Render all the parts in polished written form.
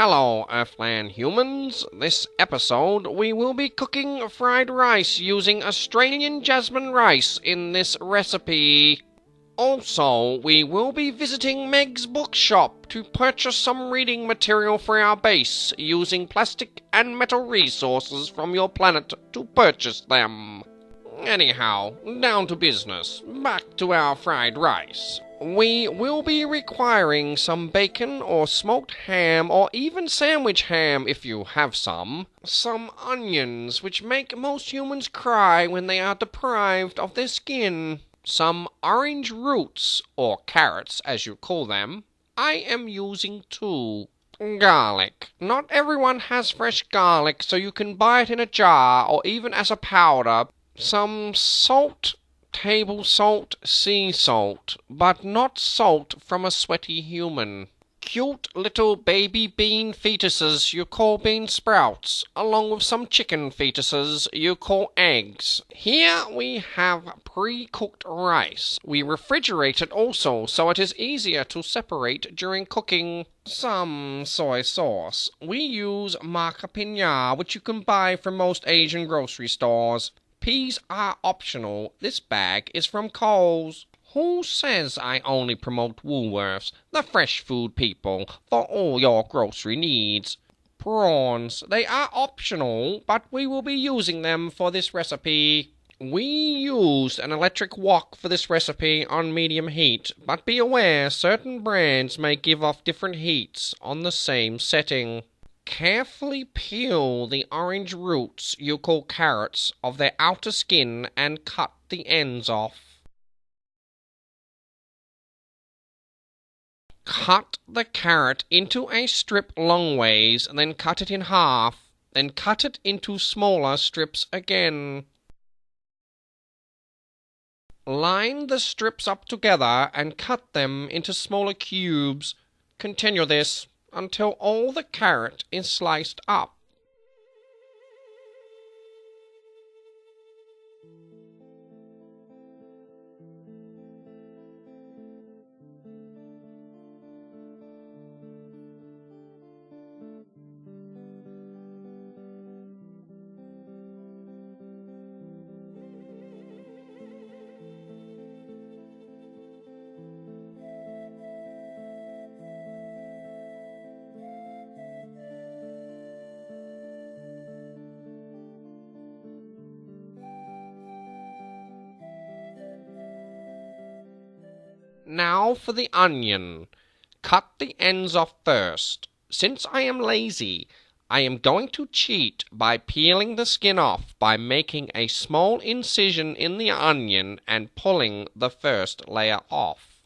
Hello, Earthland humans. This episode, we will be cooking fried rice using Australian jasmine rice in this recipe. Also, we will be visiting Meg's bookshop to purchase some reading material for our base, using plastic and metal resources from your planet to purchase them. Anyhow, down to business. Back to our fried rice. We will be requiring some bacon or smoked ham or even sandwich ham if you have some onions which make most humans cry when they are deprived of their skin, some orange roots, or carrots as you call them. I am using 2. Garlic. Not everyone has fresh garlic, so you can buy it in a jar or even as a powder. Some salt, table salt, sea salt, but not salt from a sweaty human. Cute little baby bean fetuses you call bean sprouts, along with some chicken fetuses you call eggs. Here we have pre-cooked rice. We refrigerate it also, so it is easier to separate during cooking. Some soy sauce. We use maca piña, which you can buy from most Asian grocery stores. Peas are optional. This bag is from Coles. Who says I only promote Woolworths, the fresh food people, for all your grocery needs? Prawns. They are optional, but we will be using them for this recipe. We used an electric wok for this recipe on medium heat, but be aware certain brands may give off different heats on the same setting. Carefully peel the orange roots you call carrots of their outer skin and cut the ends off. Cut the carrot into a strip long ways, then cut it in half, then cut it into smaller strips again. Line the strips up together and cut them into smaller cubes. Continue this until all the carrot is sliced up. Now for the onion. Cut the ends off first. Since I am lazy, I am going to cheat by peeling the skin off by making a small incision in the onion and pulling the first layer off.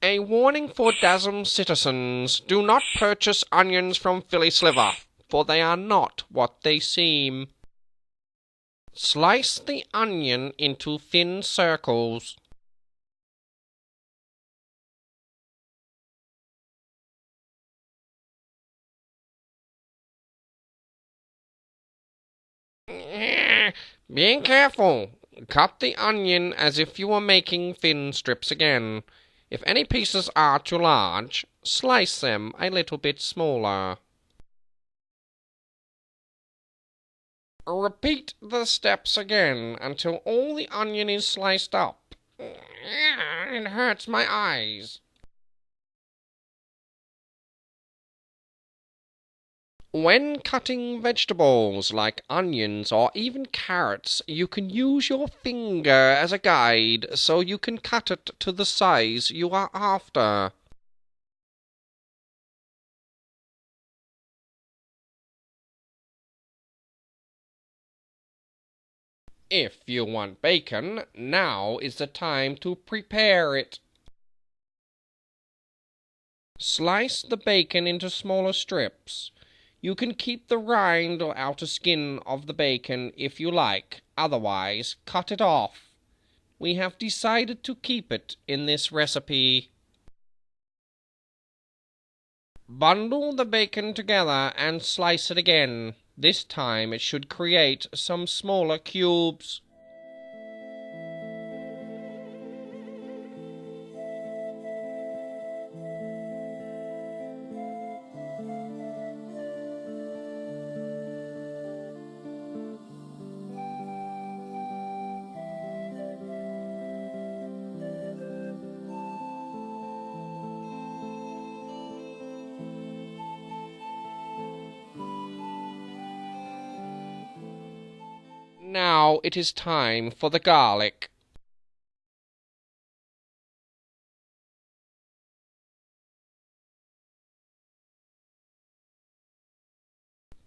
A warning for DASM citizens: do not purchase onions from Philly Sliver, for they are not what they seem. Slice the onion into thin circles. Be careful. Cut the onion as if you were making thin strips again. If any pieces are too large, slice them a little bit smaller. Repeat the steps again until all the onion is sliced up. It hurts my eyes. When cutting vegetables like onions or even carrots, you can use your finger as a guide so you can cut it to the size you are after. If you want bacon, now is the time to prepare it. Slice the bacon into smaller strips. You can keep the rind or outer skin of the bacon if you like, otherwise cut it off. We have decided to keep it in this recipe. Bundle the bacon together and slice it again. This time it should create some smaller cubes. Now it is time for the garlic.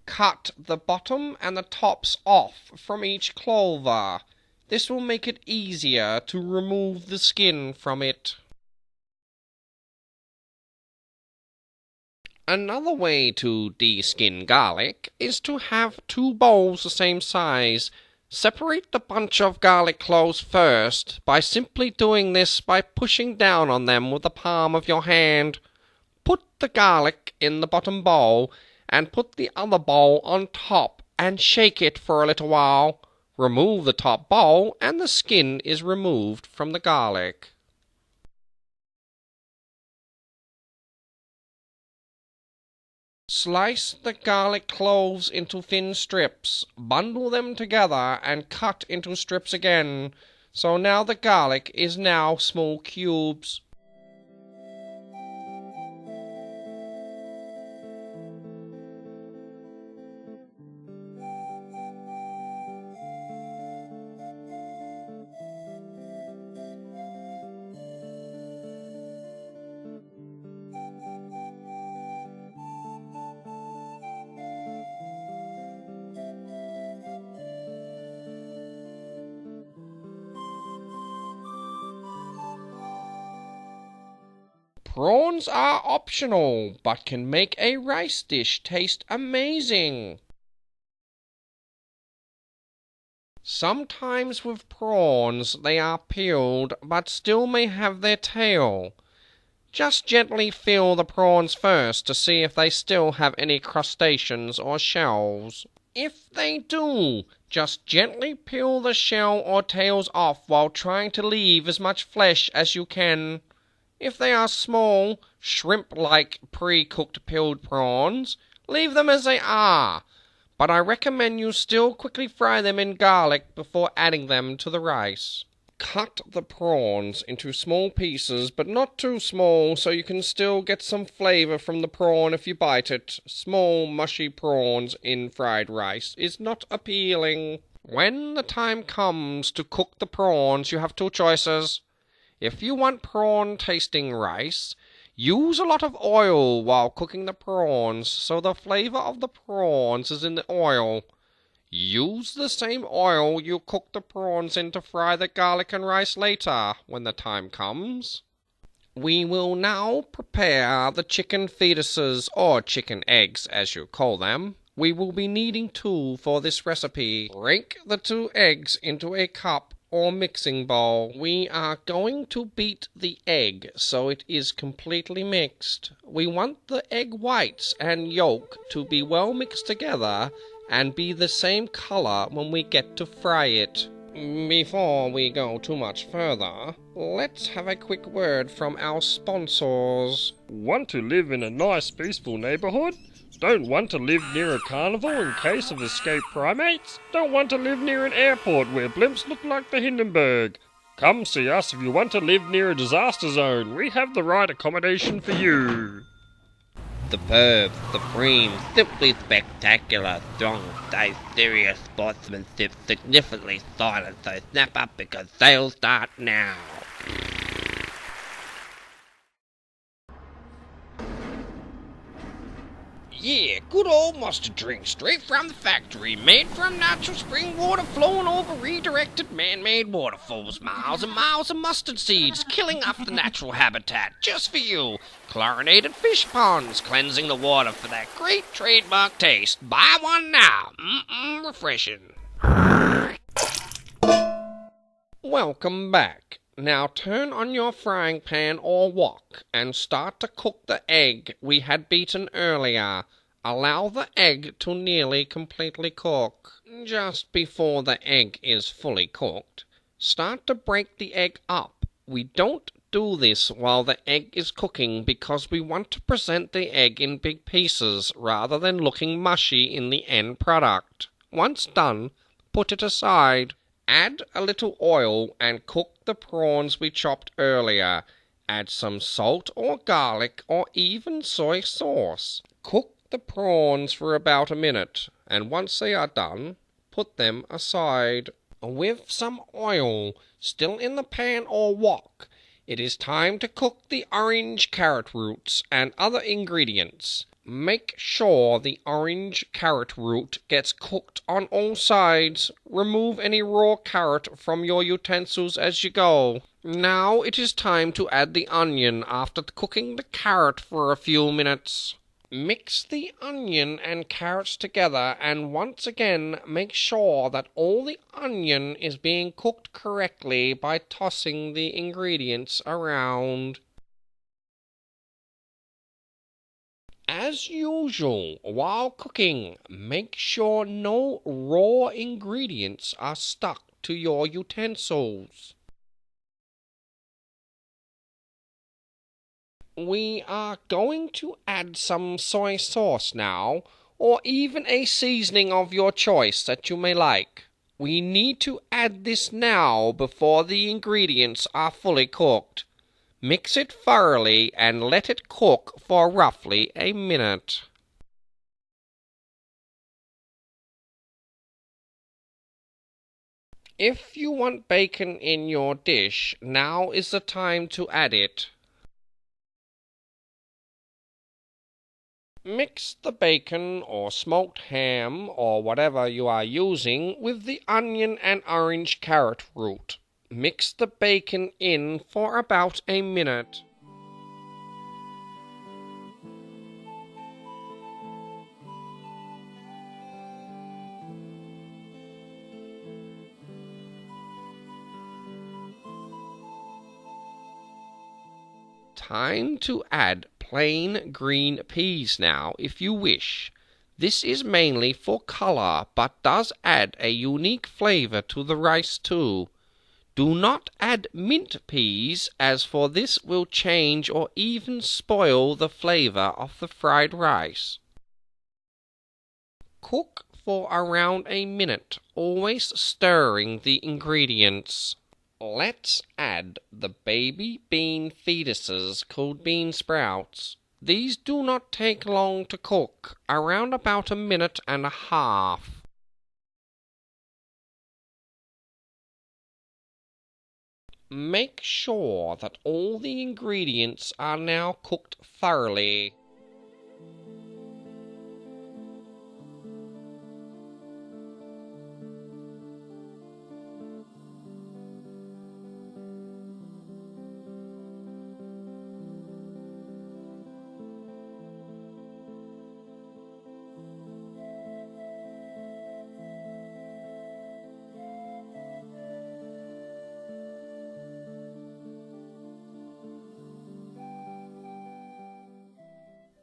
Cut the bottom and the tops off from each clover. This will make it easier to remove the skin from it. Another way to de-skin garlic is to have 2 bowls the same size. Separate the bunch of garlic cloves first by simply doing this by pushing down on them with the palm of your hand. Put the garlic in the bottom bowl and put the other bowl on top and shake it for a little while. Remove the top bowl and the skin is removed from the garlic. Slice the garlic cloves into thin strips, bundle them together and cut into strips again. So now the garlic is now small cubes. Prawns are optional, but can make a rice dish taste amazing. Sometimes with prawns they are peeled, but still may have their tail. Just gently peel the prawns first to see if they still have any crustaceans or shells. If they do, just gently peel the shell or tails off while trying to leave as much flesh as you can. If they are small, shrimp-like pre-cooked peeled prawns, leave them as they are, but I recommend you still quickly fry them in garlic before adding them to the rice. Cut the prawns into small pieces, but not too small, so you can still get some flavor from the prawn if you bite it. Small, mushy prawns in fried rice is not appealing. When the time comes to cook the prawns, you have 2 choices. If you want prawn-tasting rice, use a lot of oil while cooking the prawns, so the flavor of the prawns is in the oil. Use the same oil you cook the prawns in to fry the garlic and rice later, when the time comes. We will now prepare the chicken fetuses, or chicken eggs as you call them. We will be needing 2 for this recipe. Break the 2 eggs into a cup or mixing bowl. We are going to beat the egg so it is completely mixed. We want the egg whites and yolk to be well mixed together and be the same color when we get to fry it. Before we go too much further, let's have a quick word from our sponsors. Want to live in a nice peaceful neighborhood? Don't want to live near a carnival in case of escaped primates? Don't want to live near an airport where blimps look like the Hindenburg? Come see us if you want to live near a disaster zone. We have the right accommodation for you. Superb, supreme, simply spectacular, strong, stay serious, sportsmanship, significantly silent, so snap up because sales start now. Yeah, good old mustard drink, straight from the factory, made from natural spring water flowing over redirected man-made waterfalls. Miles and miles of mustard seeds, killing off the natural habitat, just for you. Chlorinated fish ponds, cleansing the water for that great trademark taste. Buy one now. Refreshing. Welcome back. Now turn on your frying pan or wok and start to cook the egg we had beaten earlier. Allow the egg to nearly completely cook. Just before the egg is fully cooked, start to break the egg up. We don't do this while the egg is cooking because we want to present the egg in big pieces rather than looking mushy in the end product. Once done, put it aside. Add a little oil and cook the prawns we chopped earlier. Add some salt or garlic or even soy sauce. Cook the prawns for about a minute, and once they are done, put them aside. With some oil still in the pan or wok, it is time to cook the orange carrot roots and other ingredients. Make sure the orange carrot root gets cooked on all sides. Remove any raw carrot from your utensils as you go. Now it is time to add the onion after cooking the carrot for a few minutes. Mix the onion and carrots together and once again make sure that all the onion is being cooked correctly by tossing the ingredients around. As usual, while cooking, make sure no raw ingredients are stuck to your utensils. We are going to add some soy sauce now, or even a seasoning of your choice that you may like. We need to add this now before the ingredients are fully cooked. Mix it thoroughly and let it cook for roughly a minute. If you want bacon in your dish, now is the time to add it. Mix the bacon or smoked ham or whatever you are using with the onion and orange carrot root. Mix the bacon in for about a minute. Time to add plain green peas now if you wish. This is mainly for color but does add a unique flavor to the rice too. Do not add mint peas, as for this will change or even spoil the flavor of the fried rice. Cook for around a minute, always stirring the ingredients. Let's add the baby bean fetuses called bean sprouts. These do not take long to cook, around about a minute and a half. Make sure that all the ingredients are now cooked thoroughly.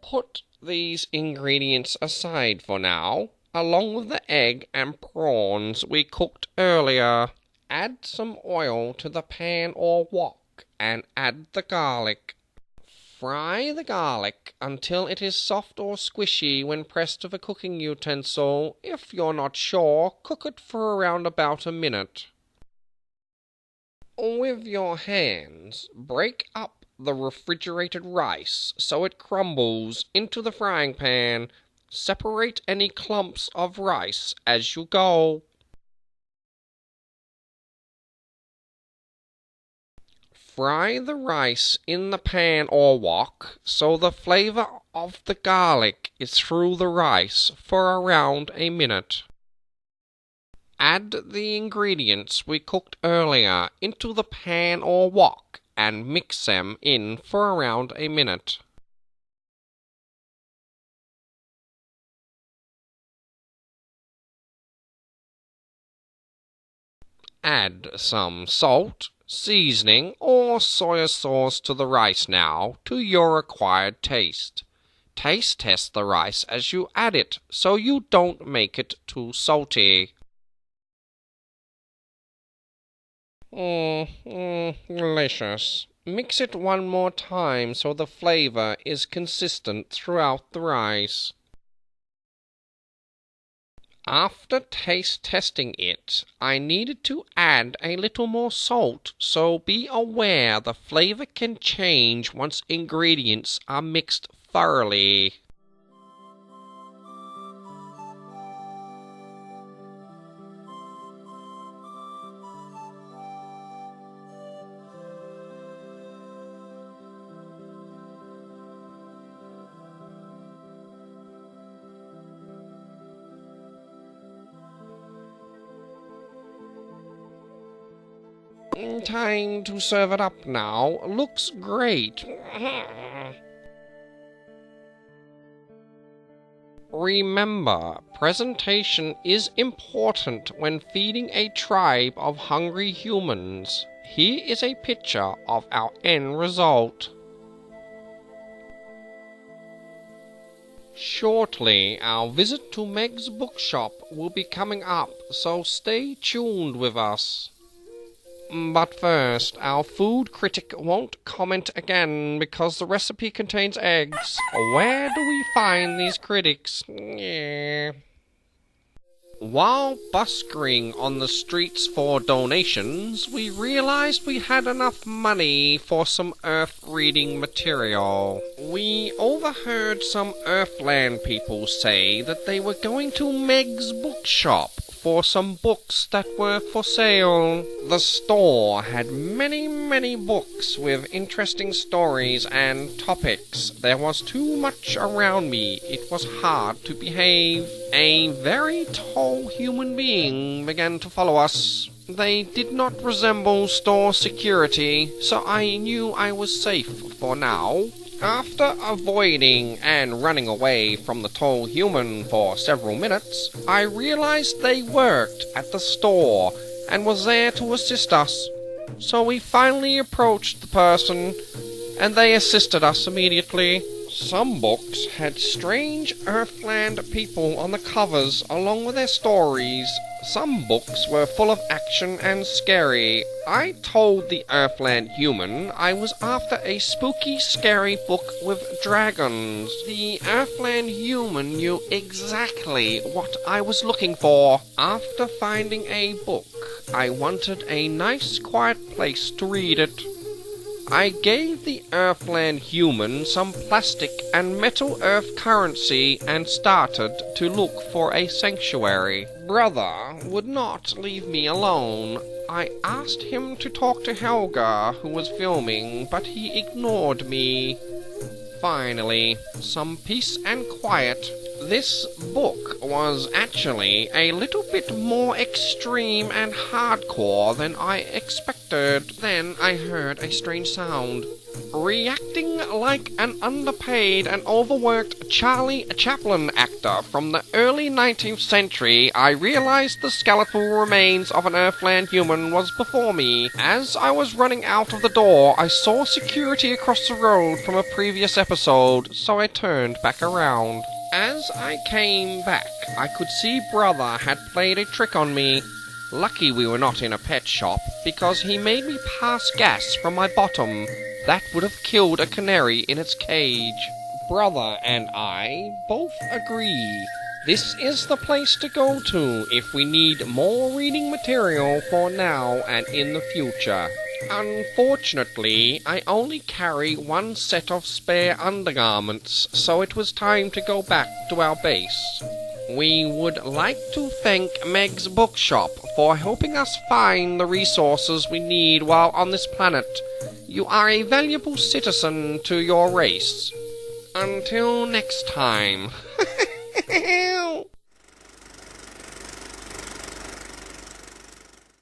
Put these ingredients aside for now, along with the egg and prawns we cooked earlier. Add some oil to the pan or wok and add the garlic. Fry the garlic until it is soft or squishy when pressed to the cooking utensil. If you're not sure, cook it for around about a minute. With your hands, break up the refrigerated rice so it crumbles into the frying pan. Separate any clumps of rice as you go. Fry the rice in the pan or wok so the flavor of the garlic is through the rice for around a minute. Add the ingredients we cooked earlier into the pan or wok and mix them in for around a minute. Add some salt, seasoning or soy sauce to the rice now to your required taste. Taste test the rice as you add it so you don't make it too salty. Delicious. Mix it one more time so the flavor is consistent throughout the rice. After taste testing it, I needed to add a little more salt, so be aware the flavor can change once ingredients are mixed thoroughly. Time to serve it up now. Looks great. Remember, presentation is important when feeding a tribe of hungry humans. Here is a picture of our end result. Shortly, our visit to Meg's bookshop will be coming up, so stay tuned with us. But first, our food critic won't comment again because the recipe contains eggs. Where do we find these critics? Yeah. While buskering on the streets for donations, we realized we had enough money for some Earth reading material. We overheard some Earthland people say that they were going to Meg's bookshop for some books that were for sale. The store had many books with interesting stories and topics. There was too much around me. It was hard to behave. A very tall human being began to follow us. They did not resemble store security, so I knew I was safe for now. After avoiding and running away from the tall human for several minutes, I realized they worked at the store and was there to assist us. So we finally approached the person, and they assisted us immediately. Some books had strange Earthland people on the covers along with their stories. Some books were full of action and scary. I told the Earthland human I was after a spooky, scary book with dragons. The Earthland human knew exactly what I was looking for. After finding a book, I wanted a nice, quiet place to read it. I gave the Earthland human some plastic and metal Earth currency and started to look for a sanctuary. Brother would not leave me alone. I asked him to talk to Helga, who was filming, but he ignored me. Finally, some peace and quiet. This book was actually a little bit more extreme and hardcore than I expected. Then I heard a strange sound. Reacting like an underpaid and overworked Charlie Chaplin actor from the early 19th century, I realized the skeletal remains of an Earthland human was before me. As I was running out of the door, I saw security across the road from a previous episode, so I turned back around. As I came back, I could see Brother had played a trick on me. Lucky we were not in a pet shop, because he made me pass gas from my bottom. That would have killed a canary in its cage. Brother and I both agree. This is the place to go to if we need more reading material for now and in the future. Unfortunately, I only carry one set of spare undergarments, so it was time to go back to our base. We would like to thank Meg's Bookshop for helping us find the resources we need while on this planet. You are a valuable citizen to your race. Until next time.